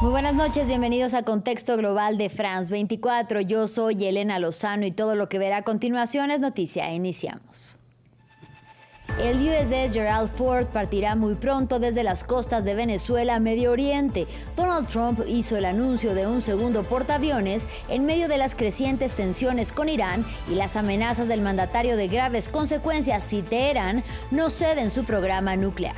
Muy buenas noches, bienvenidos a Contexto Global de France 24. Yo soy Elena Lozano y todo lo que verá a continuación es noticia. Iniciamos. El USS Gerald Ford partirá muy pronto desde las costas de Venezuela a Medio Oriente. Donald Trump hizo el anuncio de un segundo portaaviones en medio de las crecientes tensiones con Irán y las amenazas del mandatario de graves consecuencias si Teherán no cede en su programa nuclear.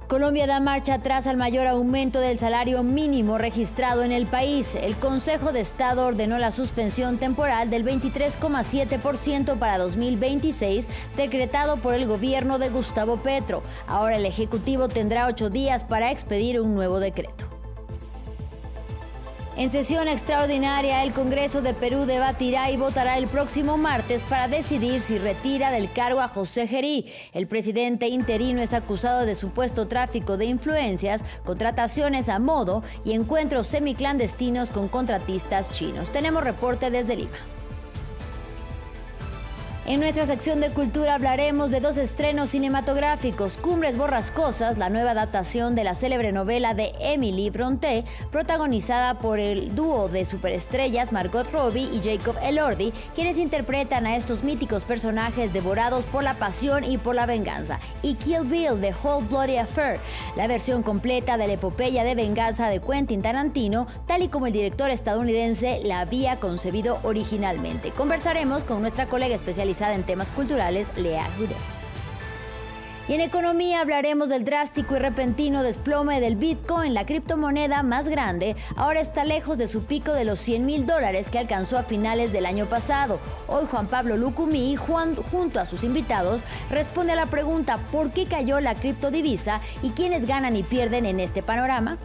Colombia da marcha atrás al mayor aumento del salario mínimo registrado en el país. El Consejo de Estado ordenó la suspensión temporal del 23,7% para 2026, decretado por el gobierno de Gustavo Petro. Ahora el Ejecutivo tendrá 8 días para expedir un nuevo decreto. En sesión extraordinaria, el Congreso de Perú debatirá y votará el próximo martes para decidir si retira del cargo a José Gerí. El presidente interino es acusado de supuesto tráfico de influencias, contrataciones a modo y encuentros semiclandestinos con contratistas chinos. Tenemos reporte desde Lima. En nuestra sección de cultura hablaremos de 2 estrenos cinematográficos: Cumbres Borrascosas, la nueva adaptación de la célebre novela de Emily Brontë, protagonizada por el dúo de superestrellas Margot Robbie y Jacob Elordi, quienes interpretan a estos míticos personajes devorados por la pasión y por la venganza, y Kill Bill, The Whole Bloody Affair, la versión completa de la epopeya de venganza de Quentin Tarantino, tal y como el director estadounidense la había concebido originalmente. Conversaremos con nuestra colega especializada en temas culturales, Lea Juré. Y en economía hablaremos del drástico y repentino desplome del Bitcoin. La criptomoneda más grande ahora está lejos de su pico de los $100,000 que alcanzó a finales del año pasado. Hoy Juan Pablo Lucumí, junto a sus invitados, responde a la pregunta ¿por qué cayó la criptodivisa y quiénes ganan y pierden en este panorama?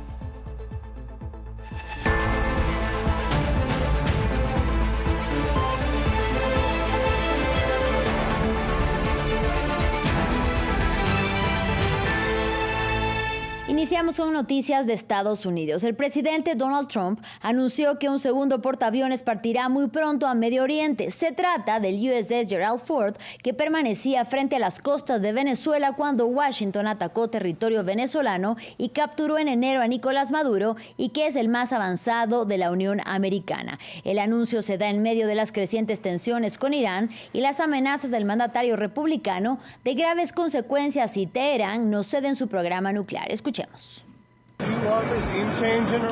Iniciamos con noticias de Estados Unidos. El presidente Donald Trump anunció que un segundo portaaviones partirá muy pronto a Medio Oriente. Se trata del USS Gerald Ford, que permanecía frente a las costas de Venezuela cuando Washington atacó territorio venezolano y capturó en enero a Nicolás Maduro, y que es el más avanzado de la Unión Americana. El anuncio se da en medio de las crecientes tensiones con Irán y las amenazas del mandatario republicano de graves consecuencias si Teherán no cede en su programa nuclear. Escuchemos.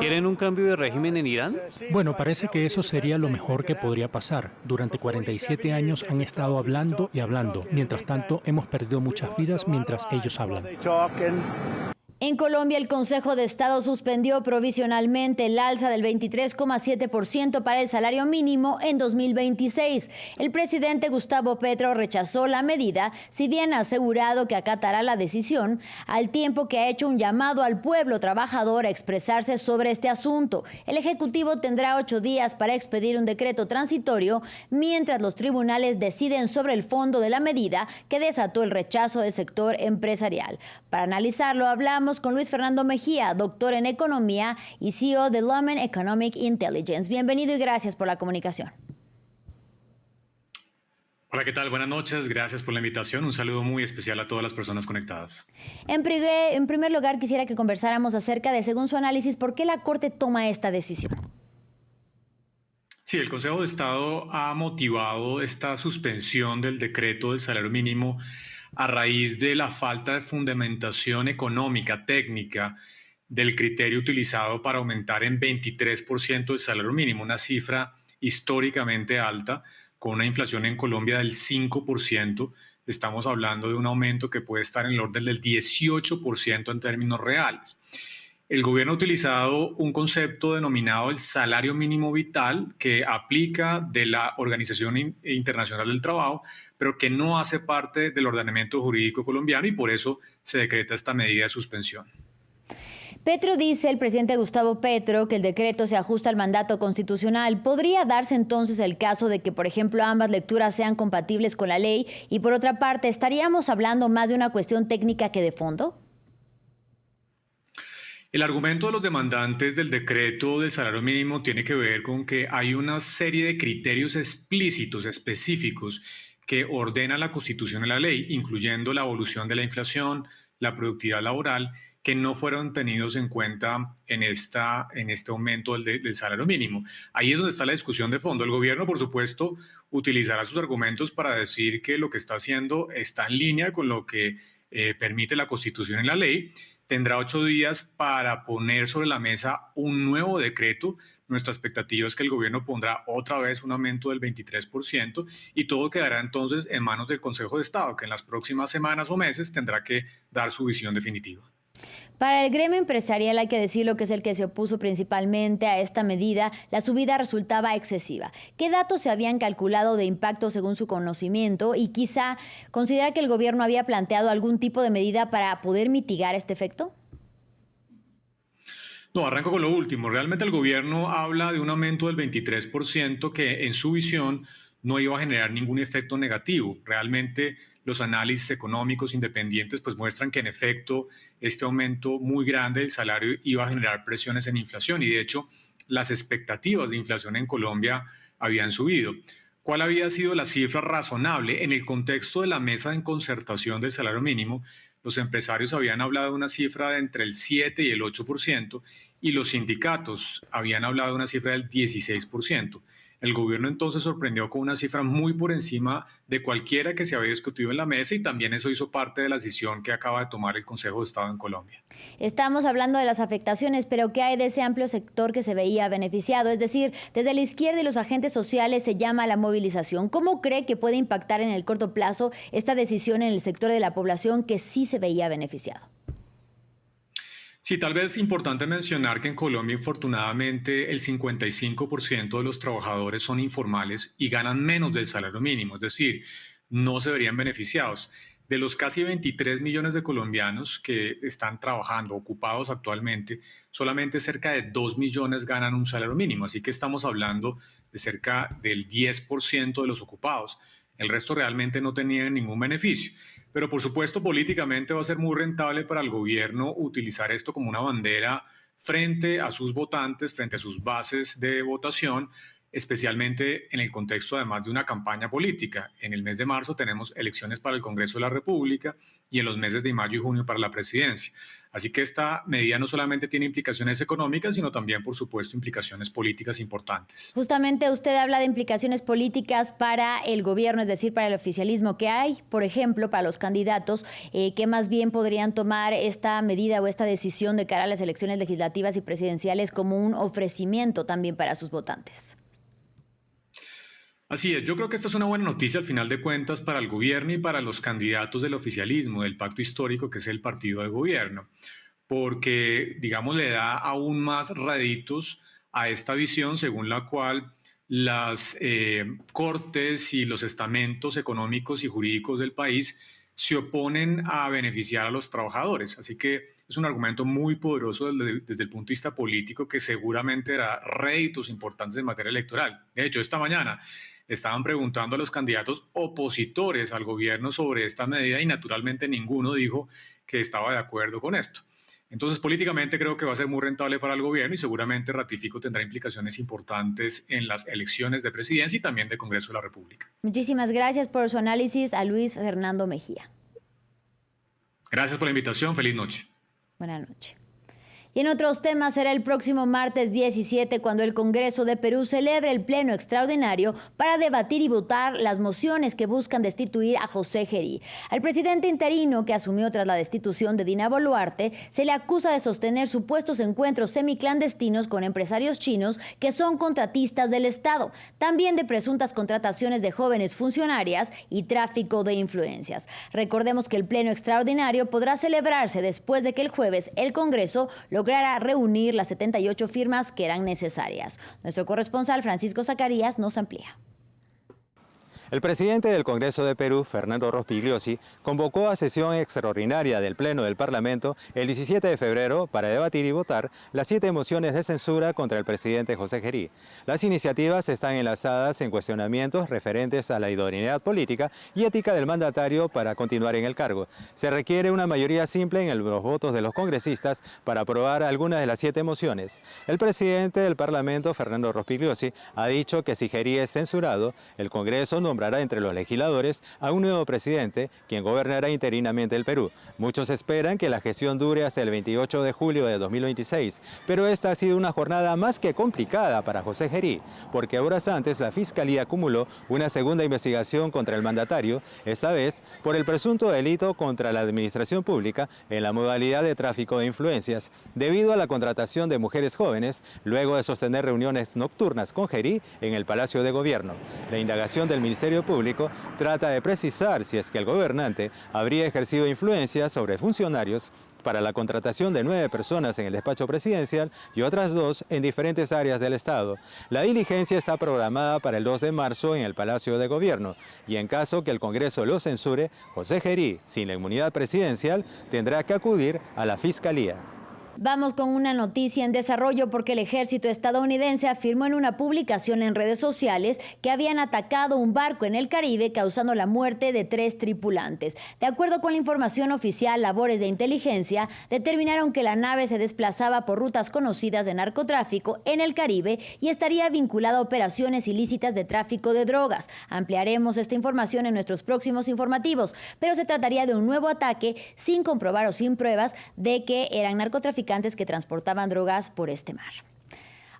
¿Quieren un cambio de régimen en Irán? Bueno, parece que eso sería lo mejor que podría pasar. Durante 47 años han estado hablando y hablando. Mientras tanto, hemos perdido muchas vidas mientras ellos hablan. En Colombia, el Consejo de Estado suspendió provisionalmente el alza del 23,7% para el salario mínimo en 2026. El presidente Gustavo Petro rechazó la medida, si bien ha asegurado que acatará la decisión, al tiempo que ha hecho un llamado al pueblo trabajador a expresarse sobre este asunto. El Ejecutivo tendrá 8 días para expedir un decreto transitorio, mientras los tribunales deciden sobre el fondo de la medida que desató el rechazo del sector empresarial. Para analizarlo, hablamos con Luis Fernando Mejía, doctor en Economía y CEO de Lumen Economic Intelligence. Bienvenido y gracias por la comunicación. Hola, ¿qué tal? Buenas noches. Gracias por la invitación. Un saludo muy especial a todas las personas conectadas. En primer lugar, quisiera que conversáramos acerca de, según su análisis, ¿por qué la Corte toma esta decisión? Sí, el Consejo de Estado ha motivado esta suspensión del decreto del salario mínimo a raíz de la falta de fundamentación económica, técnica, del criterio utilizado para aumentar en 23% el salario mínimo, una cifra históricamente alta, con una inflación en Colombia del 5%. Estamos hablando de un aumento que puede estar en el orden del 18% en términos reales. El gobierno ha utilizado un concepto denominado el salario mínimo vital, que aplica de la Organización Internacional del Trabajo, pero que no hace parte del ordenamiento jurídico colombiano, y por eso se decreta esta medida de suspensión. Petro dice, el presidente Gustavo Petro, que el decreto se ajusta al mandato constitucional. ¿Podría darse entonces el caso de que, por ejemplo, ambas lecturas sean compatibles con la ley? Y por otra parte, ¿estaríamos hablando más de una cuestión técnica que de fondo? El argumento de los demandantes del decreto del salario mínimo tiene que ver con que hay una serie de criterios explícitos, específicos, que ordena la Constitución y la ley, incluyendo la evolución de la inflación, la productividad laboral que no fueron tenidos en cuenta en este aumento del salario mínimo. Ahí es donde está la discusión de fondo. El gobierno, por supuesto, utilizará sus argumentos para decir que lo que está haciendo está en línea con lo que permite la Constitución y la ley. Tendrá 8 días para poner sobre la mesa un nuevo decreto. Nuestra expectativa es que el gobierno pondrá otra vez un aumento del 23% y todo quedará entonces en manos del Consejo de Estado, que en las próximas semanas o meses tendrá que dar su visión definitiva. Para el gremio empresarial, hay que decirlo, que es el que se opuso principalmente a esta medida, la subida resultaba excesiva. ¿Qué datos se habían calculado de impacto según su conocimiento? Y quizá considera que el gobierno había planteado algún tipo de medida para poder mitigar este efecto. No, arranco con lo último. Realmente el gobierno habla de un aumento del 23% que en su visión no iba a generar ningún efecto negativo. Realmente los análisis económicos independientes pues muestran que en efecto este aumento muy grande del salario iba a generar presiones en inflación y de hecho las expectativas de inflación en Colombia habían subido. ¿Cuál había sido la cifra razonable? En el contexto de la mesa en concertación del salario mínimo, los empresarios habían hablado de una cifra de entre el 7 y el 8% y los sindicatos habían hablado de una cifra del 16%. El gobierno entonces sorprendió con una cifra muy por encima de cualquiera que se había discutido en la mesa y también eso hizo parte de la decisión que acaba de tomar el Consejo de Estado en Colombia. Estamos hablando de las afectaciones, pero ¿qué hay de ese amplio sector que se veía beneficiado? Es decir, desde la izquierda y los agentes sociales se llama a la movilización. ¿Cómo cree que puede impactar en el corto plazo esta decisión en el sector de la población que sí se veía beneficiado? Sí, tal vez es importante mencionar que en Colombia, infortunadamente, el 55% de los trabajadores son informales y ganan menos del salario mínimo, es decir, no se verían beneficiados. De los casi 23 millones de colombianos que están trabajando, ocupados actualmente, solamente cerca de 2 millones ganan un salario mínimo, así que estamos hablando de cerca del 10% de los ocupados. El resto realmente no tenían ningún beneficio. Pero por supuesto políticamente va a ser muy rentable para el gobierno utilizar esto como una bandera frente a sus votantes, frente a sus bases de votación, especialmente en el contexto además de una campaña política. En el mes de marzo tenemos elecciones para el Congreso de la República y en los meses de mayo y junio para la presidencia. Así que esta medida no solamente tiene implicaciones económicas, sino también, por supuesto, implicaciones políticas importantes. Justamente usted habla de implicaciones políticas para el gobierno, es decir, para el oficialismo. ¿Qué hay, por ejemplo, para los candidatos que más bien podrían tomar esta medida o esta decisión de cara a las elecciones legislativas y presidenciales como un ofrecimiento también para sus votantes? Así es, yo creo que esta es una buena noticia al final de cuentas para el gobierno y para los candidatos del oficialismo, del pacto histórico que es el partido de gobierno, porque, digamos, le da aún más réditos a esta visión según la cual las cortes y los estamentos económicos y jurídicos del país se oponen a beneficiar a los trabajadores. Así que es un argumento muy poderoso desde el punto de vista político que seguramente dará réditos importantes en materia electoral. De hecho, esta mañana estaban preguntando a los candidatos opositores al gobierno sobre esta medida y naturalmente ninguno dijo que estaba de acuerdo con esto. Entonces, políticamente creo que va a ser muy rentable para el gobierno y seguramente, ratifico, tendrá implicaciones importantes en las elecciones de presidencia y también de Congreso de la República. Muchísimas gracias por su análisis a Luis Fernando Mejía. Gracias por la invitación. Feliz noche. Buenas noches. Y en otros temas, será el próximo martes 17 cuando el Congreso de Perú celebre el pleno extraordinario para debatir y votar las mociones que buscan destituir a José Gerí. Al presidente interino que asumió tras la destitución de Dina Boluarte se le acusa de sostener supuestos encuentros semiclandestinos con empresarios chinos que son contratistas del Estado, también de presuntas contrataciones de jóvenes funcionarias y tráfico de influencias. Recordemos que el pleno extraordinario podrá celebrarse después de que el jueves el Congreso lograra reunir las 78 firmas que eran necesarias. Nuestro corresponsal Francisco Zacarías nos amplía. El presidente del Congreso de Perú, Fernando Rospigliosi, convocó a sesión extraordinaria del Pleno del Parlamento el 17 de febrero para debatir y votar las 7 mociones de censura contra el presidente José Gerí. Las iniciativas están enlazadas en cuestionamientos referentes a la idoneidad política y ética del mandatario para continuar en el cargo. Se requiere una mayoría simple en los votos de los congresistas para aprobar algunas de las 7 mociones. El presidente del Parlamento, Fernando Rospigliosi, ha dicho que si Gerí es censurado, el Congreso nombrará nombrará entre los legisladores a un nuevo presidente, quien gobernará interinamente el Perú. Muchos esperan que la gestión dure hasta el 28 de julio de 2026, pero esta ha sido una jornada más que complicada para José Gerí, porque horas antes la Fiscalía acumuló una segunda investigación contra el mandatario, esta vez por el presunto delito contra la administración pública en la modalidad de tráfico de influencias, debido a la contratación de mujeres jóvenes, luego de sostener reuniones nocturnas con Gerí en el Palacio de Gobierno. La indagación del Ministerio Público trata de precisar si es que el gobernante habría ejercido influencia sobre funcionarios para la contratación de 9 personas en el despacho presidencial y otras 2 en diferentes áreas del Estado. La diligencia está programada para el 2 de marzo en el Palacio de Gobierno y en caso que el Congreso lo censure, José Gerí, sin la inmunidad presidencial, tendrá que acudir a la Fiscalía. Vamos con una noticia en desarrollo porque el ejército estadounidense afirmó en una publicación en redes sociales que habían atacado un barco en el Caribe causando la muerte de 3 tripulantes. De acuerdo con la información oficial, labores de inteligencia determinaron que la nave se desplazaba por rutas conocidas de narcotráfico en el Caribe y estaría vinculada a operaciones ilícitas de tráfico de drogas. Ampliaremos esta información en nuestros próximos informativos, pero se trataría de un nuevo ataque sin comprobar o sin pruebas de que eran narcotraficantes que transportaban drogas por este mar.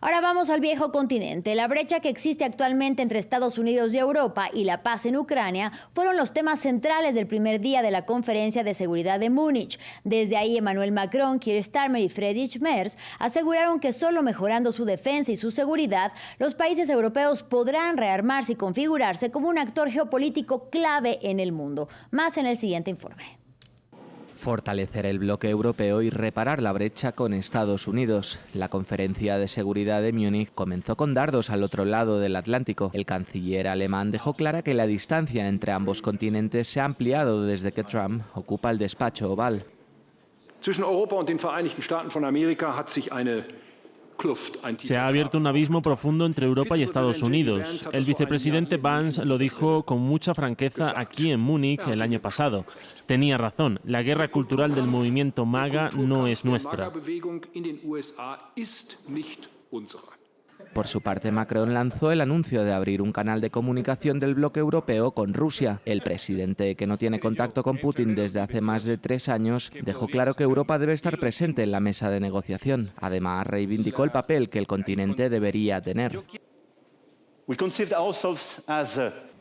Ahora vamos al viejo continente. La brecha que existe actualmente entre Estados Unidos y Europa y la paz en Ucrania fueron los temas centrales del primer día de la Conferencia de Seguridad de Múnich. Desde ahí, Emmanuel Macron, Keir Starmer y Friedrich Merz aseguraron que solo mejorando su defensa y su seguridad, los países europeos podrán rearmarse y configurarse como un actor geopolítico clave en el mundo. Más en el siguiente informe. Fortalecer el bloque europeo y reparar la brecha con Estados Unidos. La conferencia de seguridad de Múnich comenzó con dardos al otro lado del Atlántico. El canciller alemán dejó clara que la distancia entre ambos continentes se ha ampliado desde que Trump ocupa el despacho oval. Zwischen Europa und den Vereinigten Staaten von Amerika hat sich eine Se ha abierto un abismo profundo entre Europa y Estados Unidos. El vicepresidente Vance lo dijo con mucha franqueza aquí en Múnich el año pasado. Tenía razón, la guerra cultural del movimiento MAGA no es nuestra. Por su parte, Macron lanzó el anuncio de abrir un canal de comunicación del bloque europeo con Rusia. El presidente, que no tiene contacto con Putin desde hace más de 3 años, dejó claro que Europa debe estar presente en la mesa de negociación. Además, reivindicó el papel que el continente debería tener.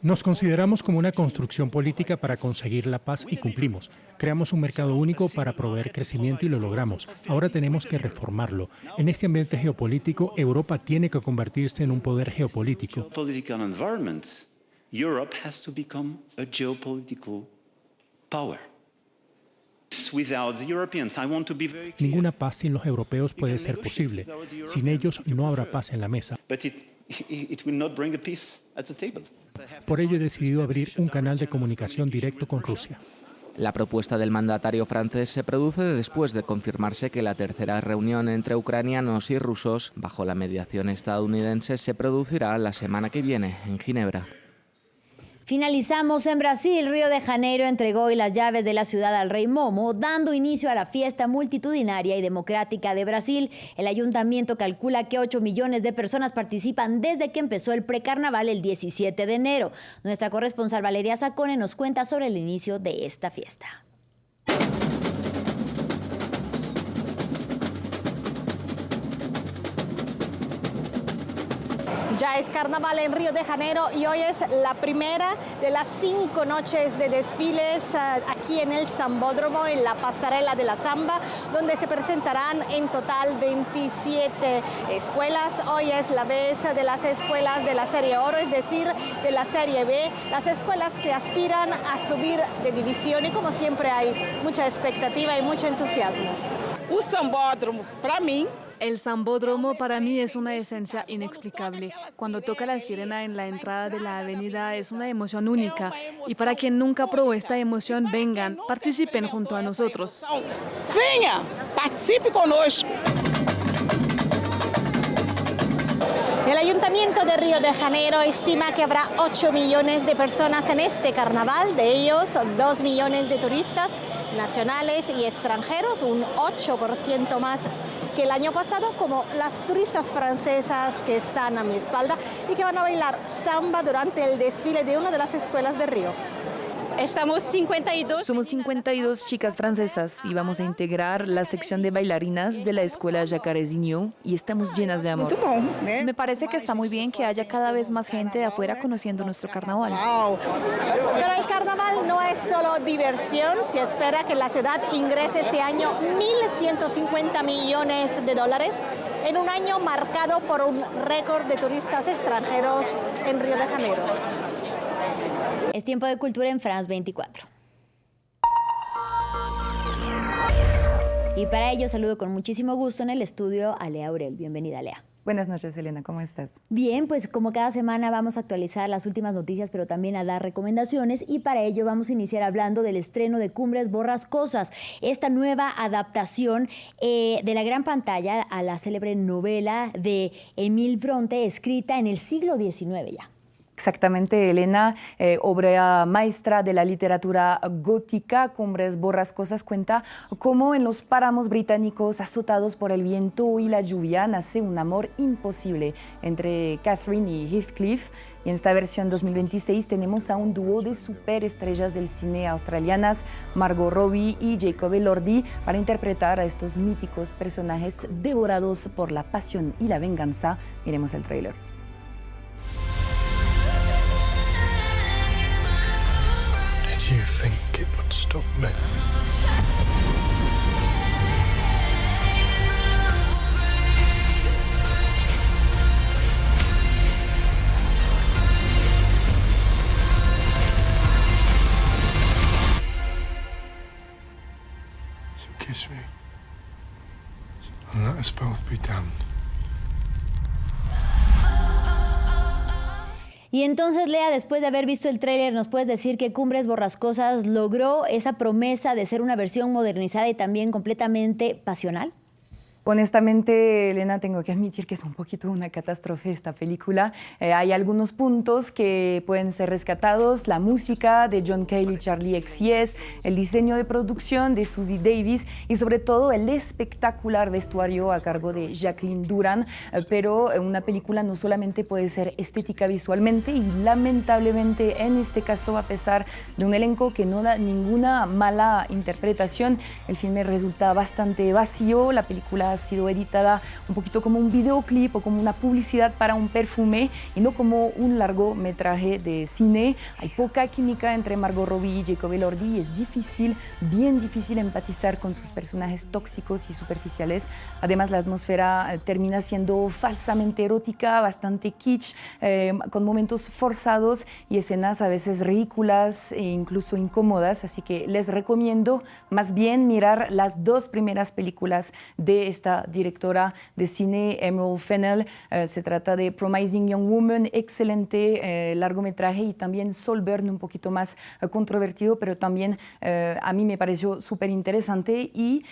Nos consideramos como una construcción política para conseguir la paz y cumplimos. Creamos un mercado único para proveer crecimiento y lo logramos. Ahora tenemos que reformarlo. En este ambiente geopolítico, Europa tiene que convertirse en un poder geopolítico. Ninguna paz sin los europeos puede ser posible. Sin ellos no habrá paz en la mesa. Por ello he decidido abrir un canal de comunicación directo con Rusia. La propuesta del mandatario francés se produce después de confirmarse que la tercera reunión entre ucranianos y rusos, bajo la mediación estadounidense, se producirá la semana que viene en Ginebra. Finalizamos en Brasil. Río de Janeiro entregó hoy las llaves de la ciudad al rey Momo, dando inicio a la fiesta multitudinaria y democrática de Brasil. El ayuntamiento calcula que 8 millones de personas participan desde que empezó el precarnaval el 17 de enero. Nuestra corresponsal Valeria Zacone nos cuenta sobre el inicio de esta fiesta. Ya es carnaval en Río de Janeiro y hoy es la primera de las 5 noches de desfiles aquí en el Sambódromo, en la pasarela de la Samba, donde se presentarán en total 27 escuelas. Hoy es la vez de las escuelas de la Serie Oro, es decir, de la Serie B, las escuelas que aspiran a subir de división y como siempre hay mucha expectativa y mucho entusiasmo. O Sambódromo, para mí, el Sambódromo para mí es una esencia inexplicable. Cuando toca la sirena en la entrada de la avenida es una emoción única. Y para quien nunca probó esta emoción, vengan, participen junto a nosotros. Venga, participe conosco. El Ayuntamiento de Río de Janeiro estima que habrá 8 millones de personas en este carnaval, de ellos 2 millones de turistas nacionales y extranjeros, un 8% más que el año pasado, como las turistas francesas que están a mi espalda y que van a bailar samba durante el desfile de una de las escuelas de Río. Somos 52 chicas francesas y vamos a integrar la sección de bailarinas de la escuela Jacarezinho y estamos llenas de amor. Me parece que está muy bien que haya cada vez más gente de afuera conociendo nuestro carnaval. Pero el carnaval no es solo diversión. Se espera que la ciudad ingrese este año 1.150 millones de dólares en un año marcado por un récord de turistas extranjeros en Río de Janeiro. Es tiempo de cultura en France 24. Y para ello saludo con muchísimo gusto en el estudio a Lea Aurel. Bienvenida, Lea. Buenas noches, Elena, ¿cómo estás? Bien, pues como cada semana vamos a actualizar las últimas noticias, pero también a dar recomendaciones, y para ello vamos a iniciar hablando del estreno de Cumbres Borrascosas, esta nueva adaptación de la gran pantalla a la célebre novela de Émile Brontë, escrita en el siglo XIX ya. Exactamente, Elena, obra maestra de la literatura gótica. Cumbres Borrascosas cuenta cómo en los páramos británicos azotados por el viento y la lluvia nace un amor imposible entre Catherine y Heathcliff. Y en esta versión 2026 tenemos a un dúo de superestrellas del cine australianas, Margot Robbie y Jacob Elordi, para interpretar a estos míticos personajes devorados por la pasión y la venganza. Miremos el tráiler. You think it would stop me? So kiss me and let us both be damned. Y entonces, Lea, después de haber visto el tráiler, ¿nos puedes decir que Cumbres Borrascosas logró esa promesa de ser una versión modernizada y también completamente pasional? Honestamente, Elena, tengo que admitir que es un poquito una catástrofe esta película. Hay algunos puntos que pueden ser rescatados: la música de John Cale y Charlie XCX, el diseño de producción de Susie Davis y sobre todo el espectacular vestuario a cargo de Jacqueline Duran. Pero una película no solamente puede ser estética visualmente, y lamentablemente en este caso, a pesar de un elenco que no da ninguna mala interpretación, el filme resulta bastante vacío. La película ha sido editada un poquito como un videoclip o como una publicidad para un perfume y no como un largometraje de cine. Hay poca química entre Margot Robbie y Jacob Elordi y es difícil, bien difícil empatizar con sus personajes tóxicos y superficiales. Además, la atmósfera termina siendo falsamente erótica, bastante kitsch, con momentos forzados y escenas a veces ridículas e incluso incómodas, así que les recomiendo más bien mirar las dos primeras películas de esta directora de cine, Emerald Fennell. Se trata de Promising Young Woman, excelente largometraje, y también Saltburn, un poquito más controvertido, pero también a mí me pareció súper interesante. Y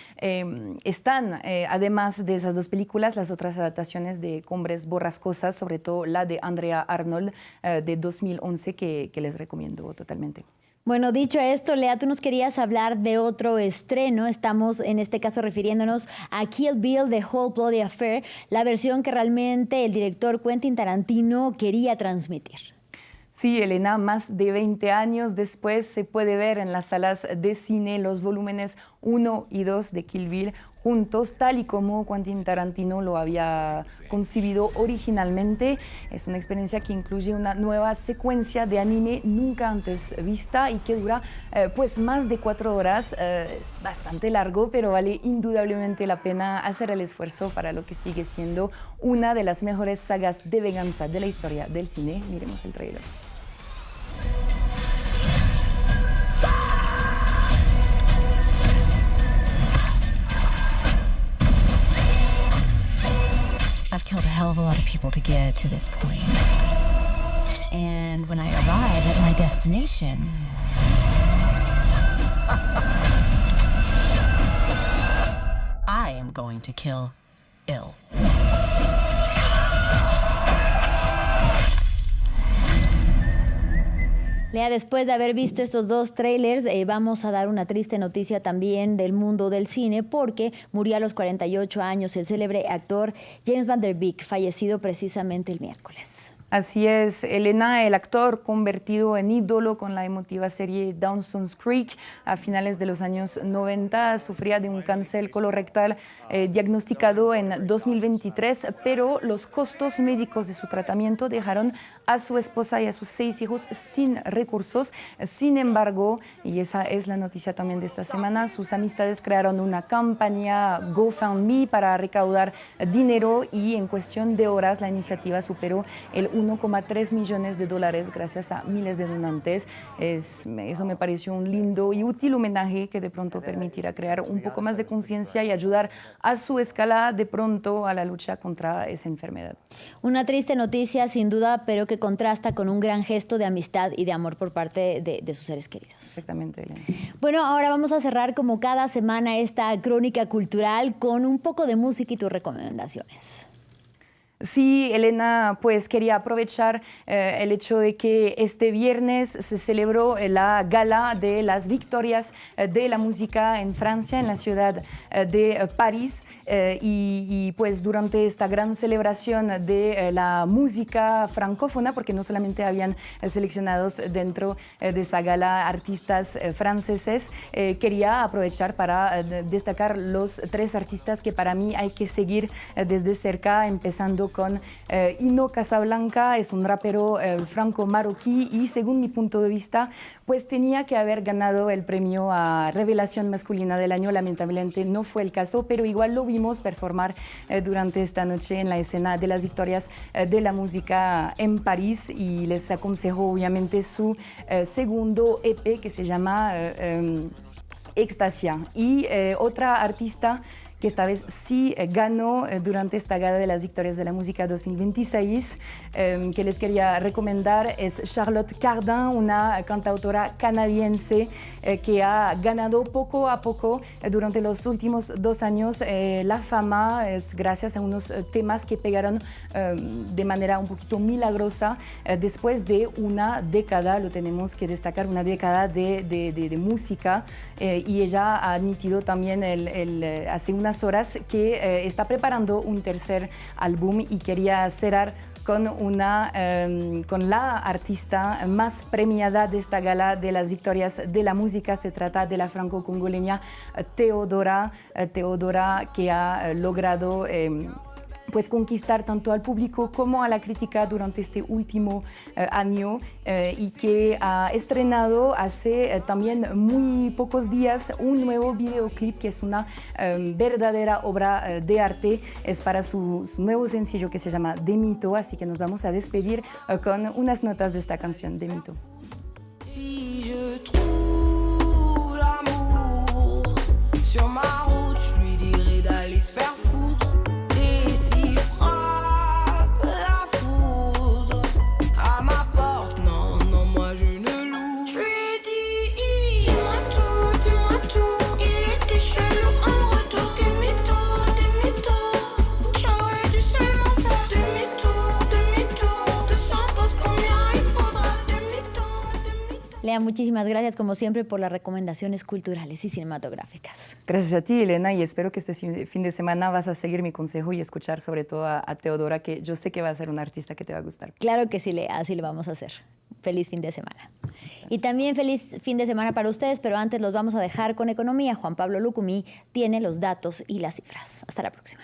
están, además de esas dos películas, las otras adaptaciones de Cumbres Borrascosas, sobre todo la de Andrea Arnold de 2011, que les recomiendo totalmente. Bueno, dicho esto, Lea, tú nos querías hablar de otro estreno. Estamos en este caso refiriéndonos a Kill Bill, The Whole Bloody Affair, la versión que realmente el director Quentin Tarantino quería transmitir. Sí, Elena, más de 20 años después se puede ver en las salas de cine los volúmenes 1 y 2 de Kill Bill juntos, tal y como Quentin Tarantino lo había concebido originalmente. Es una experiencia que incluye una nueva secuencia de anime nunca antes vista y que dura pues más de 4 horas. Es bastante largo, pero vale indudablemente la pena hacer el esfuerzo para lo que sigue siendo una de las mejores sagas de venganza de la historia del cine. Miremos el trailer. I've killed a hell of a lot of people to get to this point. And when I arrive at my destination, I am going to kill ill. Lea, después de haber visto estos dos trailers, vamos a dar una triste noticia también del mundo del cine, porque murió a los 48 años el célebre actor James Van Der Beek, fallecido precisamente el miércoles. Así es, Elena, el actor convertido en ídolo con la emotiva serie Dawson's Creek a finales de los años 90, sufría de un cáncer colorectal diagnosticado en 2023, pero los costos médicos de su tratamiento dejaron a su esposa y a sus 6 hijos sin recursos. Sin embargo, y esa es la noticia también de esta semana, sus amistades crearon una campaña GoFundMe para recaudar dinero y en cuestión de horas la iniciativa superó el 1,3 millones de dólares gracias a miles de donantes. Eso me pareció un lindo y útil homenaje que de pronto permitirá crear un poco más de conciencia y ayudar a su escala de pronto a la lucha contra esa enfermedad. Una triste noticia sin duda, pero que contrasta con un gran gesto de amistad y de amor por parte de sus seres queridos. Exactamente, Elena. Bueno, ahora vamos a cerrar como cada semana esta crónica cultural con un poco de música y tus recomendaciones. Sí, Elena, pues quería aprovechar el hecho de que este viernes se celebró la gala de las victorias de la música en Francia, en la ciudad de París, y pues durante esta gran celebración de la música francófona, porque no solamente habían seleccionados dentro de esa gala artistas franceses, quería aprovechar para destacar los 3 artistas que para mí hay que seguir desde cerca, empezando con Ino Casablanca. Es un rapero franco-marroquí y según mi punto de vista pues tenía que haber ganado el premio a Revelación Masculina del Año. Lamentablemente no fue el caso, pero igual lo vimos performar durante esta noche en la escena de las victorias de la música en París, y les aconsejo obviamente su segundo EP que se llama Extasia. Y otra artista que esta vez sí ganó durante esta gala de las victorias de la música 2026, que les quería recomendar, es Charlotte Cardin, una cantautora canadiense que ha ganado poco a poco durante los últimos 2 años la fama. Es gracias a unos temas que pegaron de manera un poquito milagrosa después de una década, lo tenemos que destacar, una década de música, y ella ha admitido también hace unas horas que está preparando un tercer álbum y quería cerrar con la artista más premiada de esta gala de las victorias de la música. Se trata de la franco-congoleña Teodora, que ha logrado pues conquistar tanto al público como a la crítica durante este último año, y que ha estrenado hace también muy pocos días un nuevo videoclip que es una verdadera obra de arte. Es para su nuevo sencillo que se llama De Mito, así que nos vamos a despedir con unas notas de esta canción, De Mito. Si je trouve l'amour sur ma route, je lui dirai d'aller se faire foutre. Lea, muchísimas gracias como siempre por las recomendaciones culturales y cinematográficas. Gracias a ti, Elena, y espero que este fin de semana vas a seguir mi consejo y escuchar sobre todo a Teodora, que yo sé que va a ser una artista que te va a gustar. Claro que sí, Lea, así lo vamos a hacer. Feliz fin de semana. Y también feliz fin de semana para ustedes, pero antes los vamos a dejar con economía. Juan Pablo Lucumí tiene los datos y las cifras. Hasta la próxima.